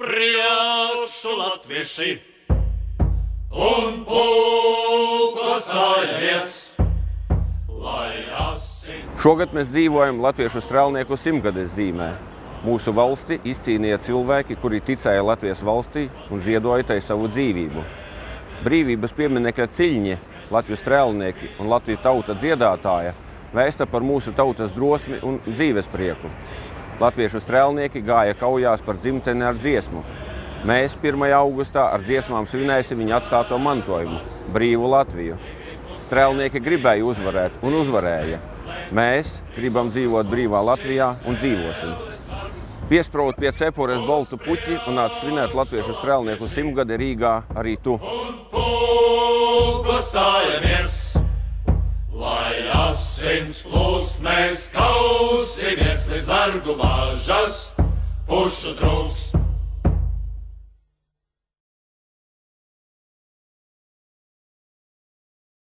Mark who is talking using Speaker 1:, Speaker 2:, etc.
Speaker 1: priekšu latvieši un pulko stājamies, lai asins.
Speaker 2: Šogad mēs dzīvojam Latviešu strēlnieku 100-gades zīmē. Mūsu valsti izcīnīja cilvēki, kuri ticēja Latvijas valstī un ziedoja tai savu dzīvību. Brīvības pieminekļa ciļņi, Latvijas strēlnieki un Latviju tauta dziedātāja vēsta par mūsu tautas drosmi un dzīvesprieku. Latviešu strēlnieki gāja kaujās par dzimteni ar dziesmu. Mēs 1. augustā ar dziesmām svinēsim viņa atstāto mantojumu – brīvu Latviju. Strēlnieki gribēja uzvarēt un uzvarēja. Mēs gribam dzīvot brīvā Latvijā un dzīvosim. Piesprāvot pie cepures baltu puķi un nāc svinēt Latviešu strēlnieku 100-gadi Rīgā arī tu.
Speaker 1: Un pulko stājamies, lai asins plūst, mēs kausimies līdz vergu mažas pušu trūks.